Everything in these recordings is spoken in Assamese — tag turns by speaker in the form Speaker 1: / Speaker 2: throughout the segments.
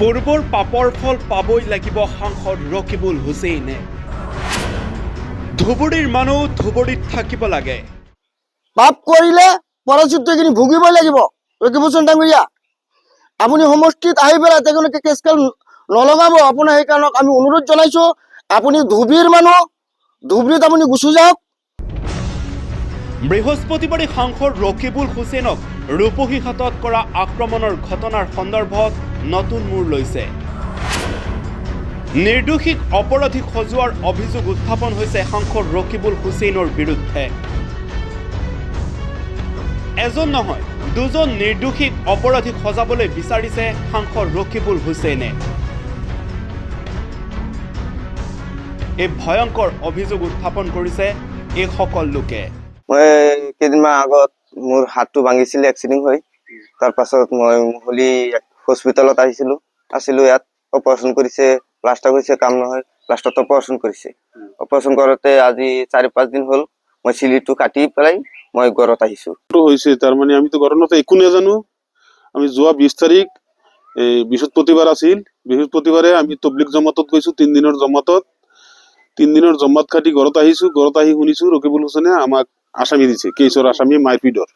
Speaker 1: পূৰ্বৰ পাপৰ ফল পাবই লাগিব সাংসদ ৰকিবুল হুছেইনে। ধুবুৰীৰ মানুহ ধুবুৰীত থাকিব লাগে।
Speaker 2: পাপ কৰিলে পৰাচিত্ৰখিনি ভুগিবই লাগিব। ৰকিবুল ডাঙৰীয়া, আপুনি সমষ্টিত আহি পেলাই তেওঁলোকে কেছকাল নলগাব। আপোনাৰ সেইকাৰণে আমি অনুৰোধ জনাইছো, আপুনি ধুবুৰীৰ মানুহ, ধুবুৰীত আপুনি গুচি যাওক।
Speaker 1: বৃহস্পতিবাৰে সাংসদ ৰকিবুল হুছেইনক ৰূপহীহাটত কৰা আক্ৰমণৰ ঘটনাৰ সন্দৰ্ভত নতুন মূৰ লৈছে। নিৰ্দোষীক অপৰাধী সজোৱাৰ অভিযোগ উত্থাপন হৈছে সাংসদ ৰকিবুল হুছেইনৰ বিৰুদ্ধে। এজন নহয়, দুজন নিৰ্দোষীক অপৰাধী সজাবলৈ বিচাৰিছে সাংসদ ৰকিবুল হুছেইনে। এই ভয়ংকৰ অভিযোগ উত্থাপন কৰিছে এইসকল লোকে।
Speaker 3: মই কেইদিনমান আগত মোৰ হাতটো ভাঙিছিল এক্সিডেণ্ট হৈ। তাৰ পাছত মই হোলী হস্পিটেলত আছিলো ইয়াত অপাৰেশ্যন কৰিছে, প্লাষ্টাৰ কৰিছে, কাম নহয়, লাষ্টত অপাৰেশ্যন কৰিছে। অপাৰেশ্যন কৰোঁতে আজি 4-5 দিন হ'ল মই চিলিটো কাটি পেলাই মই ঘৰত আহিছো।
Speaker 4: হৈছে তাৰমানে আমিতো ঘৰত একো নাজানো। আমি যোৱা 20 তাৰিখ বৃহস্পতিবাৰ আছিল, বৃহস্পতিবাৰে আমি তবলিগ জমাতত গৈছো। 3 দিনৰ জমাতত 3 দিনৰ জমাত কাটি ঘৰত আহিছো। ঘৰত আহি শুনিছো ৰকিবুল হুছেইনে আমাক আসামি দিছে, কেছৰ আসামি মাৰপিটৰ।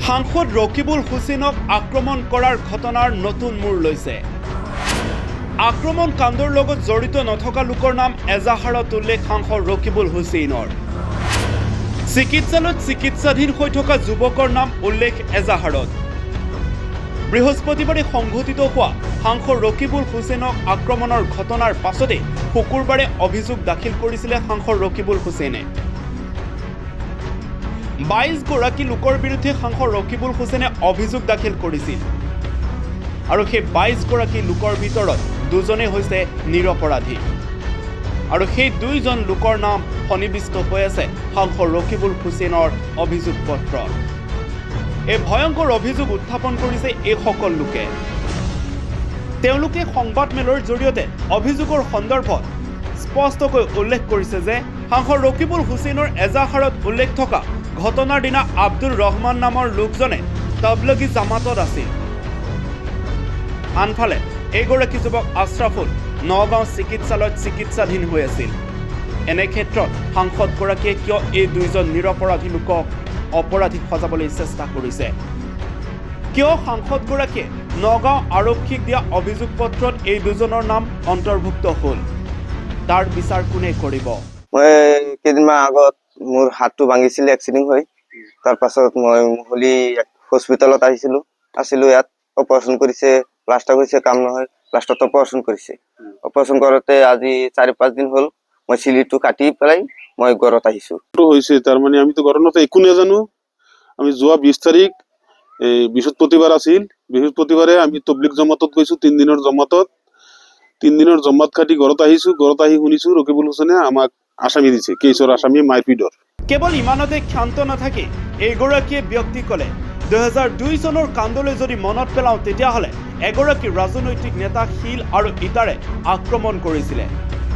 Speaker 1: সাংসদ ৰকিবুল হুছেইনক আক্ৰমণ কৰাৰ ঘটনাৰ নতুন মূৰ লৈছে। আক্ৰমণ কাণ্ডৰ লগত জড়িত নথকা লোকৰ নাম এজাহাৰত উল্লেখ সাংসদ ৰকিবুল হুছেইনৰ। চিকিৎসালয়ত চিকিৎসাধীন হৈ থকা যুৱকৰ নাম উল্লেখ এজাহাৰত। বৃহস্পতিবাৰে সংঘটিত হোৱা সাংসদ ৰকিবুল হুছেইনক আক্ৰমণৰ ঘটনাৰ পাছতে শুকুৰবাৰে অভিযোগ দাখিল কৰিছিলে সাংসদ ৰকিবুল হুছেইনে। 22 গৰাকী লোকৰ বিৰুদ্ধে সাংসদ ৰকিবুল হুছেইনে অভিযোগ দাখিল কৰিছিল। আৰু সেই 22 গৰাকী লোকৰ ভিতৰত দুজনে হৈছে নিৰপৰাধী। আৰু সেই দুইজন লোকৰ নাম সন্নিৱিষ্ট হৈ আছে সাংসদ ৰকিবুল হুছেইনৰ অভিযোগ পত্ৰ। এই ভয়ংকৰ অভিযোগ উত্থাপন কৰিছে এইসকল লোকে। তেওঁলোকে সংবাদমেলৰ জৰিয়তে অভিযোগৰ সন্দৰ্ভত স্পষ্টকৈ উল্লেখ কৰিছে যে সাংসদ ৰকিবুল হুছেইনৰ এজাহাৰত উল্লেখ থকা ঘটনাৰ দিনা আব্দুল ৰহমান নামৰ লোকজনে তবলিগী জামাতত আছিল। আনফালে এইগৰাকী যুৱক আশ্ৰাফুল নগাঁও চিকিৎসালয়ত চিকিৎসাধীন হৈ আছিল। এনে ক্ষেত্ৰত সাংসদগৰাকীয়ে কিয় এই দুইজন নিৰপৰাধী লোকক অপৰাধী সজাবলৈ চেষ্টা কৰিছে? কিয় সাংসদগৰাকীয়ে নগাঁও আৰক্ষীক দিয়া অভিযোগ পত্ৰত এই দুজনৰ নাম অন্তৰ্ভুক্ত হ'ল? তাৰ বিচাৰ কোনে কৰিব?
Speaker 3: মই কেইদিনমান আগত মোৰ হাতটো ভাঙিছিল এক্সিডেণ্ট হৈ। তাৰ পাছত মই হোলী হস্পিটেলত আছিলো ইয়াত অপাৰেশ্যন কৰিছে, প্লাষ্টাৰ কৰিছে, কাম নহয়, লাষ্টত অপাৰেশ্যন কৰিছে। অপাৰেশ্যন কৰোঁতে আজি 4-5 দিন হ'ল মই চিলিটো কাটি পেলাই মই ঘৰত আহিছো।
Speaker 4: হৈছে তাৰমানে আমিতো ঘৰত একো নাজানো। আমি যোৱা 20 তাৰিখ বৃহস্পতিবাৰ আছিল, বৃহস্পতিবাৰে আমি তবলিগ জমাতত গৈছো। 3 দিনৰ জমাতত 3 দিনৰ জমাত কাটি ঘৰত আহিছো। ঘৰত আহি শুনিছো ৰকিবুল হুছেইনে আমাক আসামি দিছে, কেছৰ আসামি মাৰপিটৰ।
Speaker 1: কেৱল ইমানতে ক্ষান্ত নাথাকি এইগৰাকীয়ে ব্যক্তি ক'লে 2002 চনৰ কাণ্ডলৈ যদি মনত পেলাওঁ তেতিয়াহ'লে এগৰাকী ৰাজনৈতিক নেতাক শিল আৰু ইটাৰে আক্ৰমণ কৰিছিলে।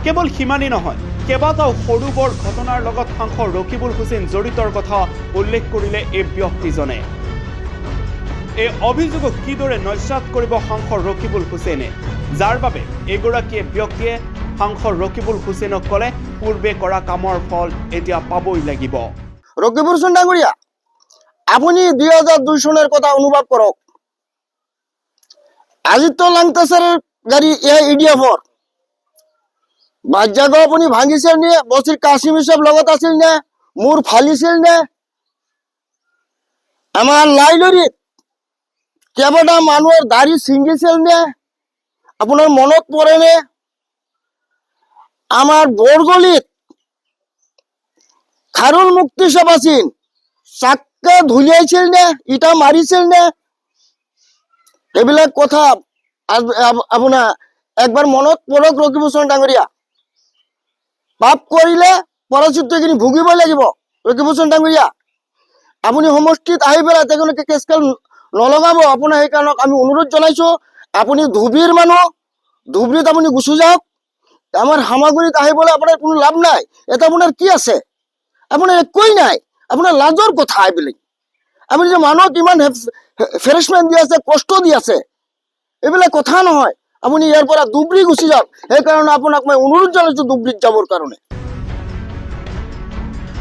Speaker 1: কেৱল সিমানেই নহয়, কেইবাটাও সৰু বৰ ঘটনাৰ লগত সাংসদ ৰকিবুল হুছেইন জড়িতৰ কথা উল্লেখ কৰিলে এই ব্যক্তিজনে। এই অভিযোগক কিদৰে নস্যাৎ কৰিব সাংসদ ৰকিবুল হুছেইনে, যাৰ বাবে এইগৰাকী ব্যক্তিয়ে সাংসদ ৰকিবুল হুছেইনক ক'লে পূৰ্বে কৰা কামৰ ফল এতিয়া পাবই লাগিব।
Speaker 2: ৰকিবুল ডাঙৰীয়া, আপুনি 2002 চনৰ কথা অনুভৱ কৰক। আদিত্য লাংটাছাৰৰ গাড়ী ইডিএফৰ বাজ্যাগ আপুনি ভাঙিছিল নে? বছিৰ কাছিম হিচাপ লগত আছিল নে? মূৰ ফালিছিল নে? আমাৰ লাইলৰিত কেইবাটা মানুহৰ দাড়ি ছিঙিছিল নে? আপোনাৰ মনত পৰেনে? আমাৰ বৰগলিত খাৰুল মুক্তি সভা আছিল, চাক্কা ধুলিয়াইছিল নে? ইটা মাৰিছিল নে? এইবিলাক কথা আপোনাৰ একবাৰ মনত পৰক ৰকিবুল ডাঙৰীয়া। পাপ কৰিলে পৰাচিত্ৰখিনি ভুগিবই লাগিব। ৰকিবুল ডাঙৰীয়া, আপুনি সমষ্টিত আহি পেলাই তেওঁলোকে কেছকাল নলগাব। আপোনাৰ সেইকাৰণে আমি অনুৰোধ জনাইছো, আপুনি ধুবুৰীৰ মানুহ, ধুবুৰীত আপুনি গুচি যাওক। আমাৰ সামগ্ৰীত আহিবলৈ আপোনাৰ কোনো লাভ নাই। এটা আপোনাৰ কি আছে? আপোনাৰ একোৱেই নাই। আপোনাৰ লাজৰ কথা এইবিলাক। আপুনি যে মানুহক ইমান হেৰেছমেণ্ট দি আছে, কষ্ট দি আছে, এইবিলাক কথা নহয় আপুনি ইয়াৰ পৰা ধুবুৰী গুচি যাওক সেইকাৰণে আপোনাক মই অনুৰোধ জনাইছো ধুবুৰীত যাবৰ কাৰণে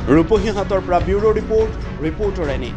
Speaker 1: ৰূপহী হাতৰ পৰা ব্যুৰো ৰিপৰ্ট ৰিপৰ্টাৰ এনে